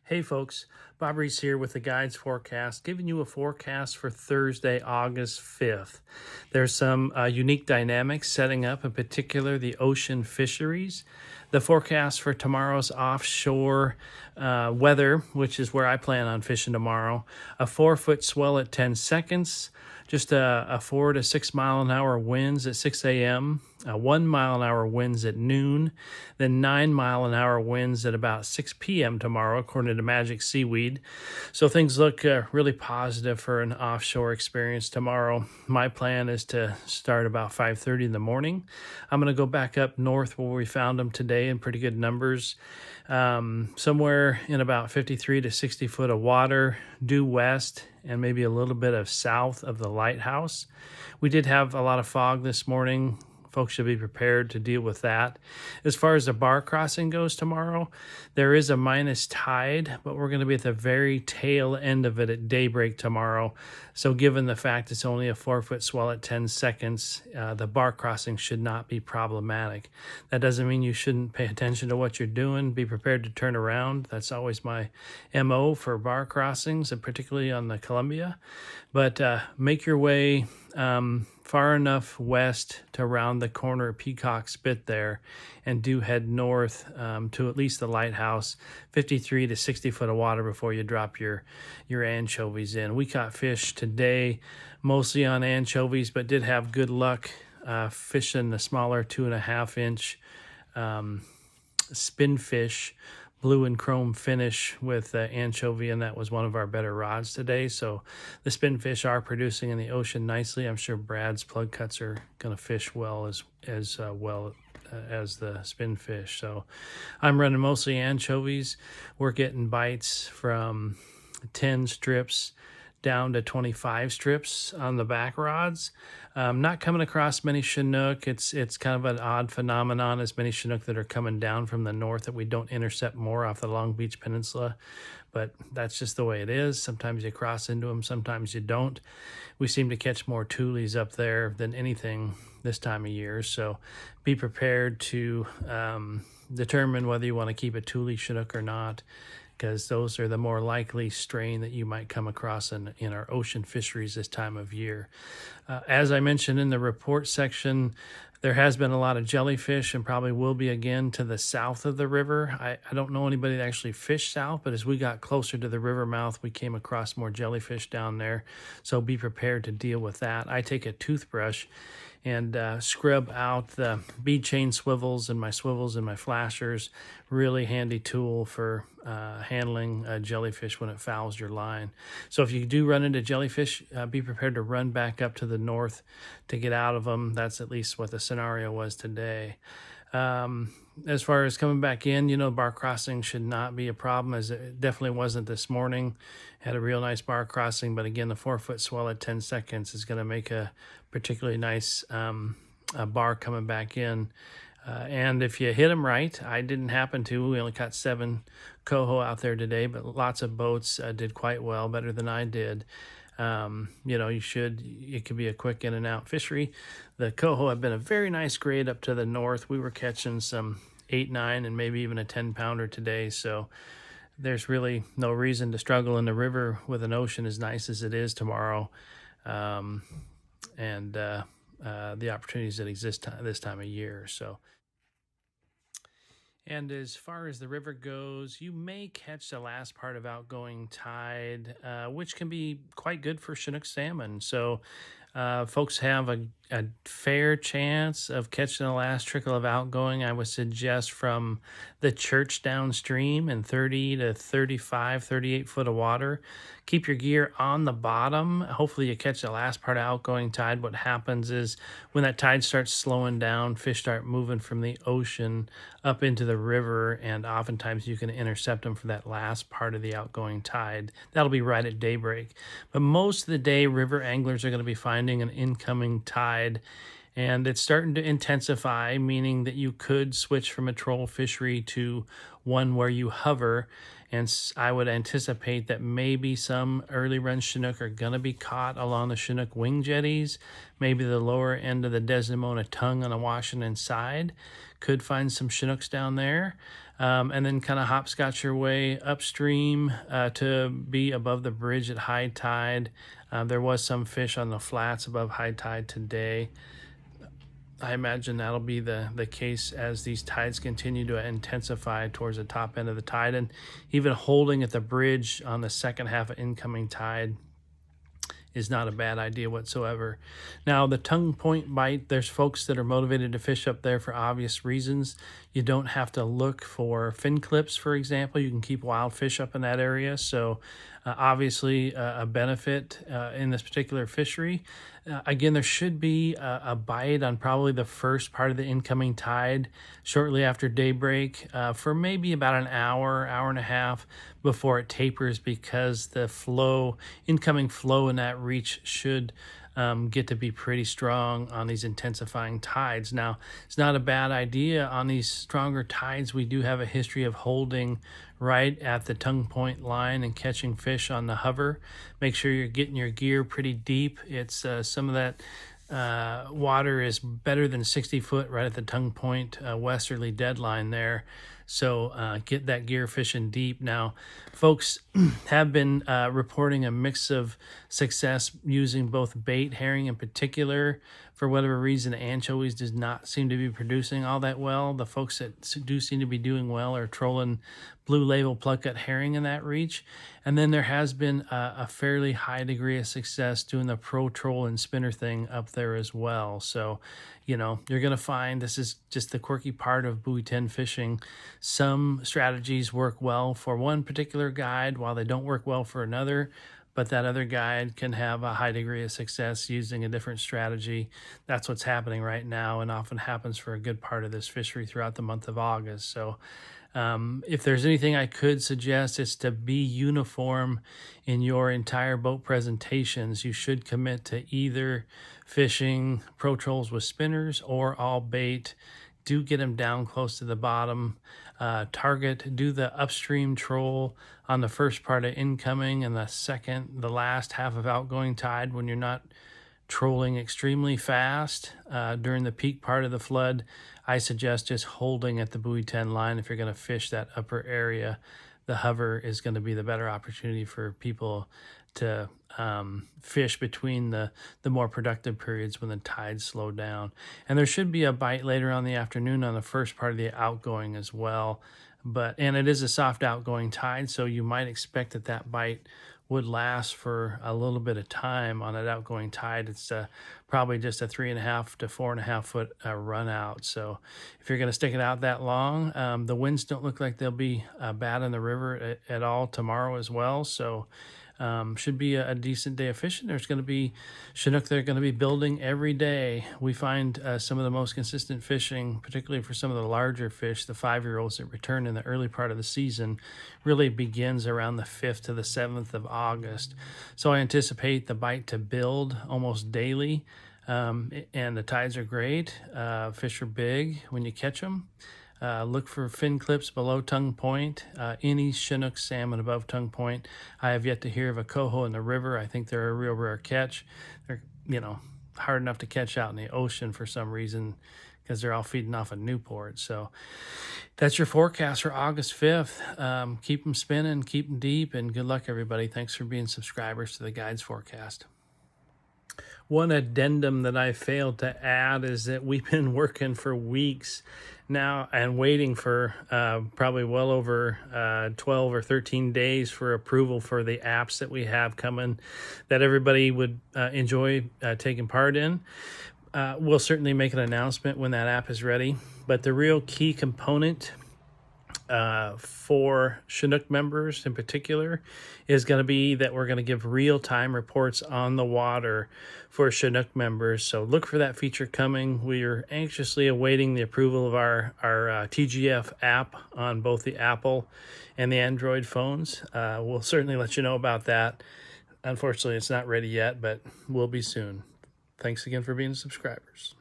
Hey folks, Bob Reese here with the Guides Forecast, giving you a forecast for Thursday, August 5th. There's some unique dynamics setting up, in particular the ocean fisheries. The forecast for tomorrow's offshore weather, which is where I plan on fishing tomorrow, a 4-foot swell at 10 seconds, just a 4 to 6 mile an hour winds at 6 a.m., 1 mile an hour winds at noon, then 9 mile an hour winds at about 6 p.m. tomorrow, according to Magic Seaweed. So things look really positive for an offshore experience tomorrow. My plan is to start about 5:30 in the morning. I'm going to go back up north where we found them today in pretty good numbers. Somewhere in about 53 to 60 foot of water, due west, and maybe a little bit of south of the lighthouse. We did have a lot of fog this morning. Folks should be prepared to deal with that. As far as the bar crossing goes tomorrow, there is a minus tide, but we're going to be at the very tail end of it at daybreak tomorrow. So given the fact it's only a 4-foot swell at 10 seconds, the bar crossing should not be problematic. That doesn't mean you shouldn't pay attention to what you're doing. Be prepared to turn around. That's always my MO for bar crossings, and particularly on the Columbia. But make your way far enough west to round the corner of Peacock Spit there, and do head north to at least the lighthouse, 53 to 60 foot of water before you drop your anchovies in. We caught fish today mostly on anchovies, but did have good luck fishing the smaller 2.5 inch spinfish, blue and chrome finish with anchovy, and that was one of our better rods today. So the spinfish are producing in the ocean nicely. I'm sure Brad's plug cuts are going to fish well as well as the spinfish. So I'm running mostly anchovies. We're getting bites from 10 strips down to 25 strips on the back rods. Not coming across many Chinook. It's kind of an odd phenomenon, as many Chinook that are coming down from the north that we don't intercept more off the Long Beach Peninsula. But that's just the way it is. Sometimes you cross into them, sometimes you don't. We seem to catch more tules up there than anything this time of year. So be prepared to determine whether you want to keep a tule Chinook or not, because those are the more likely strain that you might come across in our ocean fisheries this time of year. As I mentioned in the report section, there has been a lot of jellyfish, and probably will be again to the south of the river. I don't know anybody that actually fished south, but as we got closer to the river mouth, we came across more jellyfish down there. So be prepared to deal with that. I take a toothbrush and scrub out the bead chain swivels and my flashers. Really handy tool for handling jellyfish when it fouls your line. So if you do run into jellyfish, be prepared to run back up to the north to get out of them. That's at least what the scenario was today. As far as coming back in, bar crossing should not be a problem, as it definitely wasn't this morning. Had a real nice bar crossing, but again, the 4-foot swell at 10 seconds is going to make a particularly nice bar coming back in. And if you hit them right, I didn't happen to. We only caught 7 coho out there today, but lots of boats did quite well, better than I did. It could be a quick in and out fishery. The coho have been a very nice grade up to the north. We were catching some 8, 9, and maybe even a 10-pounder today. So there's really no reason to struggle in the river with an ocean as nice as it is tomorrow. And the opportunities that exist this time of year. So. And as far as the river goes, you may catch the last part of outgoing tide, which can be quite good for Chinook salmon. So folks have a fair chance of catching the last trickle of outgoing. I would suggest from the church downstream in 30 to 35, 38 foot of water. Keep your gear on the bottom. Hopefully you catch the last part of outgoing tide. What happens is when that tide starts slowing down, fish start moving from the ocean up into the river, and oftentimes you can intercept them for that last part of the outgoing tide. That'll be right at daybreak. But most of the day, river anglers are going to be finding an incoming tide, and it's starting to intensify, meaning that you could switch from a troll fishery to one where you hover. And I would anticipate that maybe some early run Chinook are going to be caught along the Chinook wing jetties, maybe the lower end of the Desdemona tongue on the Washington side. could find some Chinooks down there. And then kind of hopscotch your way upstream to be above the bridge at high tide. There was some fish on the flats above high tide today. I imagine that'll be the case as these tides continue to intensify towards the top end of the tide, and even holding at the bridge on the second half of incoming tide is not a bad idea whatsoever. Now, the tongue point bite, there's folks that are motivated to fish up there for obvious reasons. You don't have to look for fin clips, for example. You can keep wild fish up in that area. So obviously a benefit in this particular fishery. Again, there should be a bite on probably the first part of the incoming tide shortly after daybreak for maybe about an hour, hour and a half before it tapers, because the incoming flow in that reach should get to be pretty strong on these intensifying tides. Now, it's not a bad idea on these stronger tides. We do have a history of holding right at the tongue point line and catching fish on the hover. Make sure you're getting your gear pretty deep. It's some of that water is better than 60 foot right at the tongue point westerly deadline there. So get that gear fishing deep. Now, folks have been reporting a mix of success using both bait, herring in particular. For whatever reason, anchovies does not seem to be producing all that well. The folks that do seem to be doing well are trolling blue label plug-cut herring in that reach. And then there has been a fairly high degree of success doing the pro troll and spinner thing up there as well. So, you know, you're going to find this is just the quirky part of Buoy 10 fishing. Some strategies work well for one particular guide while they don't work well for another, but that other guide can have a high degree of success using a different strategy. That's what's happening right now, and often happens for a good part of this fishery throughout the month of August. So if there's anything I could suggest, it's to be uniform in your entire boat presentations. You should commit to either fishing pro trolls with spinners or all bait. Do get them down close to the bottom. Do the upstream troll on the first part of incoming, and the last half of outgoing tide when you're not trolling extremely fast. During the peak part of the flood, I suggest just holding at the Buoy 10 line. If you're going to fish that upper area, the hover is going to be the better opportunity for people to fish between the more productive periods when the tides slow down. And there should be a bite later on in the afternoon on the first part of the outgoing as well. And it is a soft outgoing tide, so you might expect that bite would last for a little bit of time on that outgoing tide. It's probably just a 3.5 to 4.5 foot run out. So if you're going to stick it out that long, the winds don't look like they'll be bad in the river at all tomorrow as well. So should be a decent day of fishing. There's going to be Chinook that are going to be building every day. We find some of the most consistent fishing, particularly for some of the larger fish, the 5-year-olds that return in the early part of the season, really begins around the 5th to the 7th of August. So I anticipate the bite to build almost daily, and the tides are great. Fish are big when you catch them. Look for fin clips below tongue point, any Chinook salmon above tongue point. I have yet to hear of a coho in the river. I think they're a real rare catch. They're, hard enough to catch out in the ocean for some reason because they're all feeding off of Newport. So that's your forecast for August 5th. Keep them spinning, keep them deep, and good luck, everybody. Thanks for being subscribers to the Guides Forecast. One addendum that I failed to add is that we've been working for weeks now and waiting for probably well over 12 or 13 days for approval for the apps that we have coming that everybody would enjoy taking part in. We'll certainly make an announcement when that app is ready, but the real key component for Chinook members in particular is going to be that we're going to give real-time reports on the water for Chinook members. So look for that feature coming. We are anxiously awaiting the approval of our TGF app on both the Apple and the Android phones. We'll certainly let you know about that. Unfortunately, it's not ready yet, but will be soon. Thanks again for being subscribers.